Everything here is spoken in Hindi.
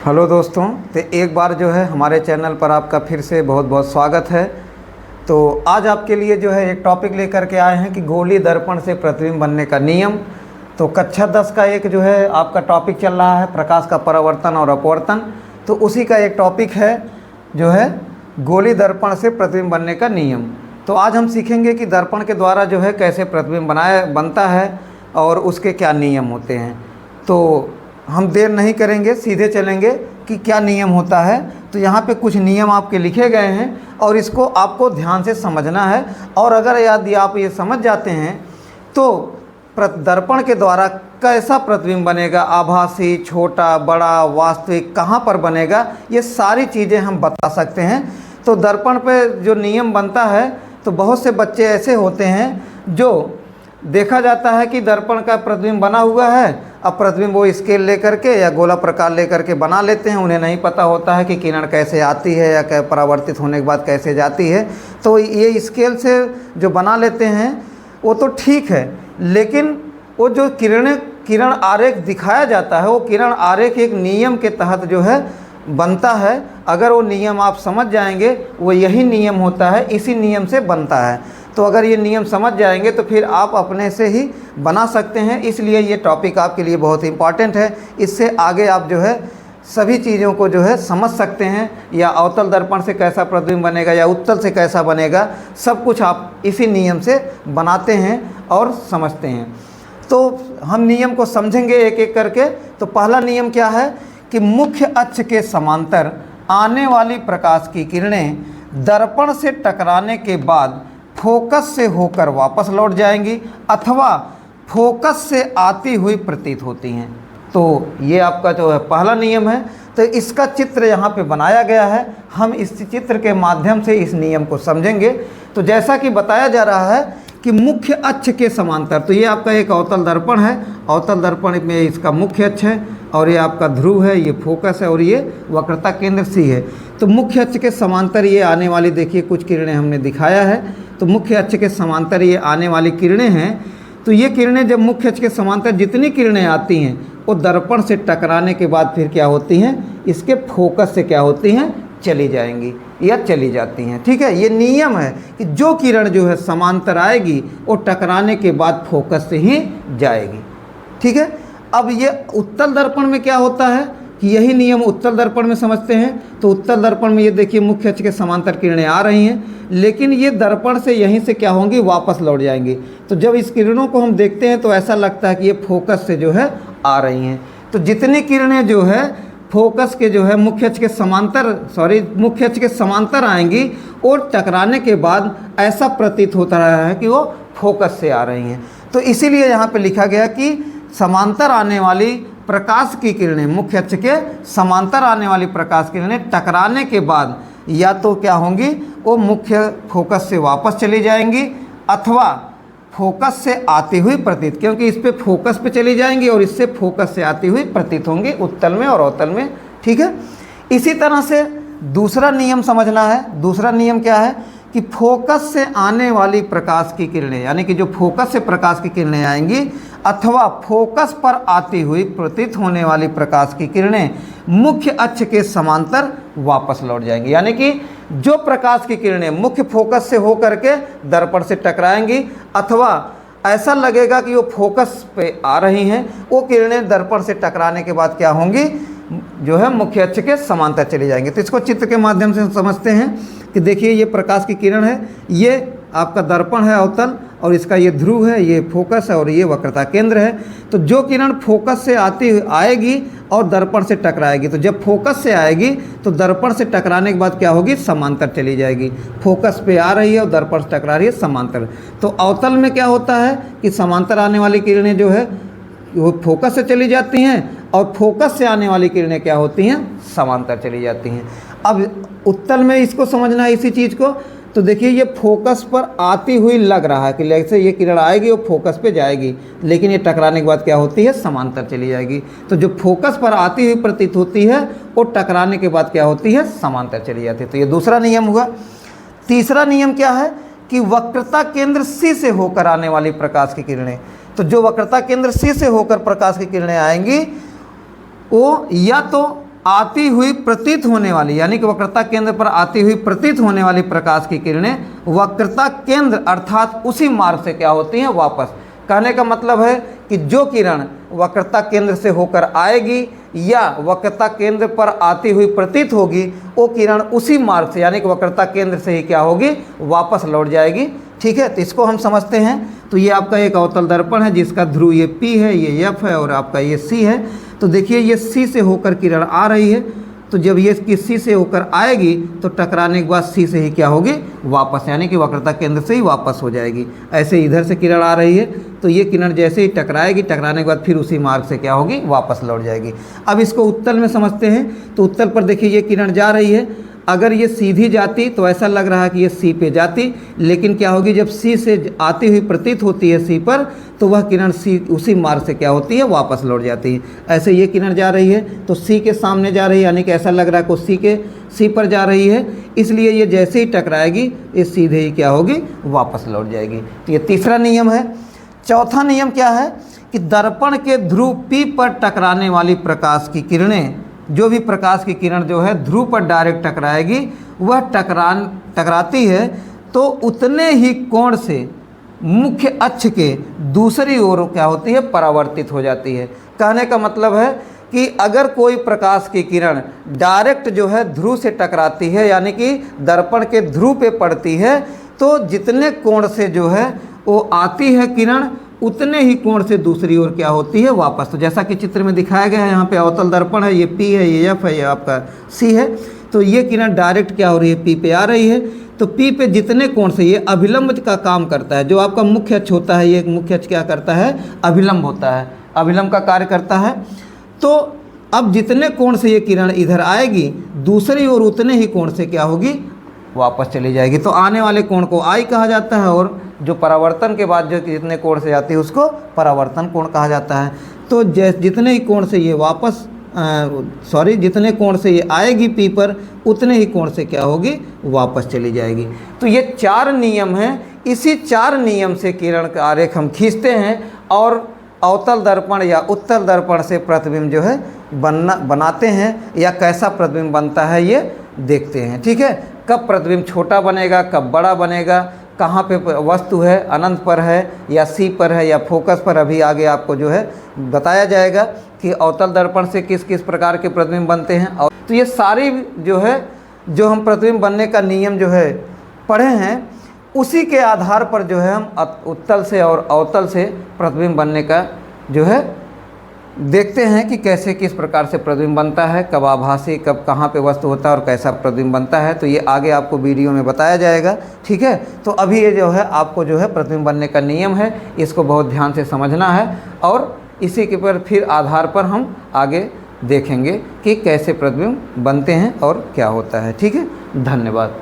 हेलो दोस्तों, तो एक बार जो है हमारे चैनल पर आपका फिर से बहुत बहुत स्वागत है। तो आज आपके लिए जो है एक टॉपिक लेकर के आए हैं कि गोली दर्पण से प्रतिबिंब बनने का नियम। तो कक्षा 10 का एक जो है आपका टॉपिक चल रहा है प्रकाश का परावर्तन और अपवर्तन। तो उसी का एक टॉपिक है जो है गोली दर्पण से प्रतिबिंब बनने का नियम। तो आज हम सीखेंगे कि दर्पण के द्वारा जो है कैसे प्रतिबिंब बनता है और उसके क्या नियम होते हैं। तो हम देर नहीं करेंगे, सीधे चलेंगे कि क्या नियम होता है। तो यहाँ पे कुछ नियम आपके लिखे गए हैं और इसको आपको ध्यान से समझना है। और अगर यदि आप ये समझ जाते हैं तो दर्पण के द्वारा कैसा प्रतिबिंब बनेगा, आभासी, छोटा, बड़ा, वास्तविक, कहाँ पर बनेगा, ये सारी चीज़ें हम बता सकते हैं। तो दर्पण पे जो नियम बनता है, तो बहुत से बच्चे ऐसे होते हैं जो देखा जाता है कि दर्पण का प्रतिबिंब बना हुआ है, अब प्रतिबिंब वो स्केल लेकर के या गोला प्रकार लेकर के बना लेते हैं। उन्हें नहीं पता होता है कि किरण कैसे आती है या परावर्तित होने के बाद कैसे जाती है। तो ये स्केल से जो बना लेते हैं वो तो ठीक है, लेकिन वो जो किरण आरेख दिखाया जाता है, वो किरण आरेख एक नियम के तहत जो है बनता है। अगर वो नियम आप समझ जाएंगे, वो यही नियम होता है, इसी नियम से बनता है। तो अगर ये नियम समझ जाएंगे तो फिर आप अपने से ही बना सकते हैं। इसलिए ये टॉपिक आपके लिए बहुत इम्पॉर्टेंट है। इससे आगे आप जो है सभी चीज़ों को जो है समझ सकते हैं, या अवतल दर्पण से कैसा प्रतिबिंब बनेगा या उत्तल से कैसा बनेगा, सब कुछ आप इसी नियम से बनाते हैं और समझते हैं। तो हम नियम को समझेंगे एक एक करके। तो पहला नियम क्या है कि मुख्य अक्ष के समांतर आने वाली प्रकाश की किरणें दर्पण से टकराने के बाद फोकस से होकर वापस लौट जाएंगी अथवा फोकस से आती हुई प्रतीत होती हैं। तो ये आपका जो है पहला नियम है। तो इसका चित्र यहाँ पे बनाया गया है, हम इस चित्र के माध्यम से इस नियम को समझेंगे। तो जैसा कि बताया जा रहा है कि मुख्य अक्ष के समांतर, तो ये आपका एक अवतल दर्पण है। अवतल दर्पण में इसका मुख्य अक्ष है और ये आपका ध्रुव है, ये फोकस है और ये वक्रता केंद्र सी है। तो मुख्य अक्ष के समांतर ये आने वाली, देखिए कुछ किरणें हमने दिखाया है। तो मुख्य अक्ष के समांतर ये आने वाली किरणें हैं। तो ये किरणें जब मुख्य अक्ष के समांतर जितनी किरणें आती हैं वो दर्पण से टकराने के बाद फिर क्या होती हैं, इसके फोकस से क्या होती हैं, चली जाएंगी या चली जाती हैं। ठीक है, ये नियम है कि जो किरण जो है समांतर आएगी वो टकराने के बाद फोकस से ही जाएगी। ठीक है, अब ये उत्तल दर्पण में क्या होता है कि यही नियम उत्तल दर्पण में समझते हैं। तो उत्तल दर्पण में ये देखिए मुख्य अक्ष के समांतर किरणें आ रही हैं, लेकिन ये दर्पण से यहीं से क्या होंगी, वापस लौट जाएंगी। तो जब इस किरणों को हम देखते हैं तो ऐसा लगता है कि ये फोकस से जो है आ रही हैं। तो जितनी किरणें जो है फोकस के जो है मुख्य अक्ष के समांतर आएंगी और टकराने के बाद ऐसा प्रतीत होता रहा है कि वो फोकस से आ रही हैं। तो इसीलिए यहाँ पे लिखा गया कि समांतर आने वाली प्रकाश की किरणें, मुख्य अक्ष के समांतर आने वाली प्रकाश किरणें टकराने के बाद या तो क्या होंगी, वो मुख्य फोकस से वापस चली जाएंगी अथवा फोकस से आती हुई प्रतीत, क्योंकि इस पे फोकस पे चली जाएंगी और इससे फोकस से आती हुई प्रतीत होंगी उत्तल में और अवतल में। ठीक है, इसी तरह से दूसरा नियम समझना है। दूसरा नियम क्या है कि फोकस से आने वाली प्रकाश की किरणें, यानी कि जो फोकस से प्रकाश की किरणें आएंगी अथवा फोकस पर आती हुई प्रतीत होने वाली प्रकाश की किरणें मुख्य अक्ष के समांतर वापस लौट जाएंगी। यानी कि जो प्रकाश की किरणें मुख्य फोकस से होकर के दर्पण से टकराएंगी अथवा ऐसा लगेगा कि वो फोकस पे आ रही हैं, वो किरणें दर्पण से टकराने के बाद क्या होंगी, जो है मुख्य अक्ष के समांतर चली जाएंगे। तो इसको चित्र के माध्यम से समझते हैं कि देखिए ये प्रकाश की किरण है, ये आपका दर्पण है अवतल और इसका ये ध्रुव है, ये फोकस है और ये वक्रता केंद्र है। तो जो किरण फोकस से आएगी और दर्पण से टकराएगी, तो जब फोकस से आएगी तो दर्पण से टकराने के बाद क्या होगी, समांतर चली जाएगी। फोकस पे आ रही है और दर्पण से टकरा रही है, समांतर। तो अवतल में क्या होता है कि समांतर आने वाली किरणें जो है वो फोकस से चली जाती हैं और फोकस से आने वाली किरणें क्या होती हैं, समांतर चली जाती हैं। अब उत्तल में इसको समझना है इसी चीज़ को। तो देखिए ये फोकस पर आती हुई लग रहा है कि जैसे ये किरण आएगी वो फोकस पे जाएगी, लेकिन ये टकराने के बाद क्या होती है, समांतर चली जाएगी। तो जो फोकस पर आती हुई प्रतीत होती है वो टकराने के बाद क्या होती है, समांतर चली जाती है। तो ये दूसरा नियम हुआ। तीसरा नियम क्या है कि वक्रता केंद्र सी से होकर आने वाली प्रकाश की किरणें, तो जो वक्रता केंद्र सी से होकर प्रकाश की किरणें आएंगी वो या तो आती हुई प्रतीत होने वाली, यानी कि वक्रता केंद्र पर आती हुई प्रतीत होने वाली प्रकाश की किरणें वक्रता केंद्र अर्थात उसी मार्ग से क्या होती हैं, वापस। कहने का मतलब है कि जो किरण वक्रता केंद्र से होकर आएगी या वक्रता केंद्र पर आती हुई प्रतीत होगी, वो किरण उसी मार्ग से यानी कि वक्रता केंद्र से ही क्या होगी, वापस लौट जाएगी। ठीक है, तो इसको हम समझते हैं। तो ये आपका एक अवतल दर्पण है जिसका ध्रुव ये P है, ये F है और आपका ये C है। तो देखिए ये C से होकर किरण आ रही है, तो जब ये C से होकर आएगी तो टकराने के बाद C से ही क्या होगी, वापस, यानी कि वक्रता केंद्र से ही वापस हो जाएगी। ऐसे इधर से किरण आ रही है तो ये किरण जैसे ही टकराएगी, टकराने के बाद फिर उसी मार्ग से क्या होगी, वापस लौट जाएगी। अब इसको उत्तल में समझते हैं। तो उत्तल पर देखिए ये किरण जा रही है, अगर ये सीधी जाती तो ऐसा लग रहा है कि ये C पे जाती, लेकिन क्या होगी, जब C से आती हुई प्रतीत होती है C पर, तो वह किरण C उसी मार्ग से क्या होती है, वापस लौट जाती है। ऐसे ये किरण जा रही है तो C के सामने जा रही है, यानी कि ऐसा लग रहा है कि C पर जा रही है, इसलिए ये जैसे ही टकराएगी ये सीधे ही क्या होगी, वापस लौट जाएगी। तो ये तीसरा नियम है। चौथा नियम क्या है कि दर्पण के ध्रुव P पर टकराने वाली प्रकाश की किरणें, जो भी प्रकाश की किरण जो है ध्रुव पर डायरेक्ट टकराएगी, वह टकराती है तो उतने ही कोण से मुख्य अक्ष के दूसरी ओर क्या होती है, परावर्तित हो जाती है। कहने का मतलब है कि अगर कोई प्रकाश की किरण डायरेक्ट जो है ध्रुव से टकराती है, यानी कि दर्पण के ध्रुव पे पड़ती है, तो जितने कोण से जो है वो आती है किरण, उतने ही कोण से दूसरी ओर क्या होती है, वापस। तो जैसा कि चित्र में दिखाया गया है, यहाँ पे अवतल दर्पण है, ये P है, ये F है, ये आपका C है। तो ये किरण डायरेक्ट क्या हो रही है, P पे आ रही है। तो P पे जितने कोण से, ये अभिलंब का काम करता है। जो आपका मुख्य अक्ष होता है, ये मुख्य अक्ष क्या करता है, अभिलंब होता है, अभिलंब का कार्य करता है। तो अब जितने कोण से ये किरण इधर आएगी, दूसरी ओर उतने ही कोण से क्या होगी, वापस चली जाएगी। तो आने वाले कोण को I कहा जाता है, और जो परावर्तन के बाद जो जितने कोण से जाती है उसको परावर्तन कोण कहा जाता है। तो जितने ही कोण से ये वापस जितने कोण से ये आएगी P पर, उतने ही कोण से क्या होगी, वापस चली जाएगी। तो ये 4 नियम हैं। इसी 4 नियम से किरण का आरेख हम खींचते हैं और अवतल दर्पण या उत्तल दर्पण से प्रतिबिंब जो है बनाते हैं, या कैसा प्रतिबिंब बनता है ये देखते हैं। ठीक है, कब प्रतिबिंब छोटा बनेगा, कब बड़ा बनेगा, कहाँ पे वस्तु है, अनंत पर है या C पर है या फोकस पर, अभी आगे आपको जो है बताया जाएगा कि अवतल दर्पण से किस किस प्रकार के प्रतिबिंब बनते हैं। और तो ये सारी जो है, जो हम प्रतिबिंब बनने का नियम जो है पढ़े हैं, उसी के आधार पर जो है हम उत्तल से और अवतल से प्रतिबिंब बनने का जो है देखते हैं कि कैसे किस प्रकार से प्रतिबिंब बनता है, कब आभासी, कब कहाँ पे वस्तु होता है और कैसा प्रतिबिंब बनता है। तो ये आगे आपको वीडियो में बताया जाएगा। ठीक है, तो अभी ये जो है आपको जो है प्रतिबिंब बनने का नियम है, इसको बहुत ध्यान से समझना है और इसी के पर फिर आधार पर हम आगे देखेंगे कि कैसे प्रतिबिंब बनते हैं और क्या होता है। ठीक है, धन्यवाद।